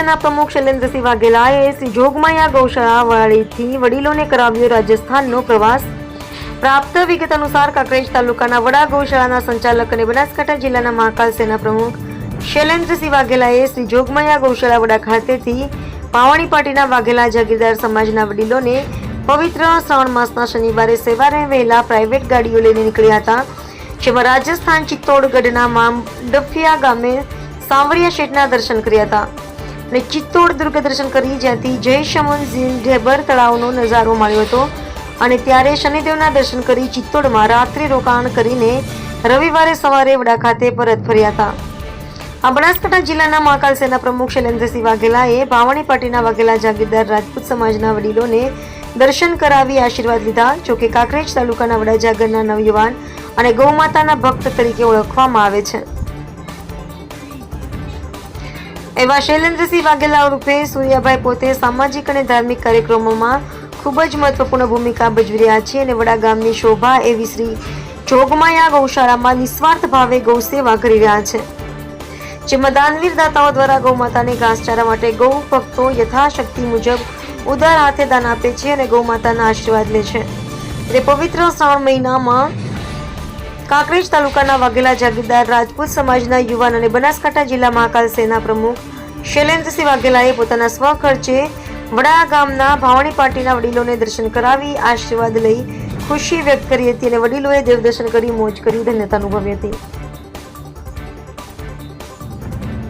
સેના પ્રમુખ શૈલેન્દ્રસિંહ વાઘેલાએ શ્રી જોગમાયા ગૌશાળા વાડીથી વડીલોને કરાવ્યો રાજસ્થાનનો પ્રવાસ। પ્રાપ્ત વિગત અનુસાર કાંકરેજ તાલુકાના વડા ગૌશાળાના સંચાલક અને બનાસકાંઠા જિલ્લાના મહાકાલ સેના પ્રમુખ શૈલેન્દ્રસિંહ વાઘેલાએ શ્રી જોગમાયા ગૌશાળા વડા ખાતેથી પાવણી પાટીના વાઘેલા જાગીરદાર સમાજના વડીલોને પવિત્ર શ્રાવણ માસના શનિવારે સવારે વહેલા પ્રાઇવેટ ગાડીઓ લઈને નીકળ્યા હતા, જેમાં રાજસ્થાન ચિત્તોડગઢના માંડફિયા ગામે સાંવરિયા શેઠના દર્શન કર્યા હતા અને ચિત્તોડ દુર્ગ દર્શન કરી જ્યાંથી જય શમુન ઢેબર તળાવનો નજારો માણ્યો હતો અને ત્યારે શનિદેવના દર્શન કરી ચિત્તોડમાં રાત્રિ રોકાણ કરીને રવિવારે સવારે વડા ખાતે પરત ફર્યા હતા। આ બનાસકાંઠા જિલ્લાના મહાકાલ સેના પ્રમુખ શૈલેન્દ્રસિંહ વાઘેલાએ પાવણી પાટીના વાઘેલા જાગીરદાર રાજપૂત સમાજના વડીલોને દર્શન કરાવી આશીર્વાદ લીધા। જોકે કાંકરેજ તાલુકાના વડા જાગરના નવયુવાન અને ગૌમાતાના ભક્ત તરીકે ઓળખવામાં આવે છે એવા શૈલેન્દ્રસિંહ વાઘેલા ઉર્ફે સૂર્યાભાઈ પોતે સામાજિક અને ધાર્મિક કાર્યક્રમોમાં ખૂબ જ મહત્વપૂર્ણ ભૂમિકા ભજવી રહ્યા છે અને વડા ગામની શોભા એવી શ્રી જોગમાયા ગૌશાળામાં નિસ્વાર્થ ભાવે ગૌ સેવા કરી રહ્યા છે, જેમાં દાનવીર દાતાઓ દ્વારા ગૌમાતાને ઘાસચારા માટે ગૌ ભક્તો યથાશક્તિ મુજબ ઉદાર હાથે દાન આપે છે અને ગૌમાતાના આશીર્વાદ લે છે। એટલે પવિત્ર શ્રાવણ મહિનામાં કાંકરેજ તાલુકાના વાઘેલા જાગીરદાર રાજપૂત સમાજના યુવાન અને બનાસકાંઠા જિલ્લા મહાકાલ સેના પ્રમુખ શૈલેન્દ્રસિંહ વાઘેલાએ પોતાના સ્વખર્ચે વડા ગામના ભાવણી પાર્ટીના વડીલોને દર્શન કરાવી આશીર્વાદ લઈ ખુશી વ્યક્ત કરી હતી અને વડીલોએ દેવદર્શન કરી મોજ કરી ધન્યતા અનુભવી હતી।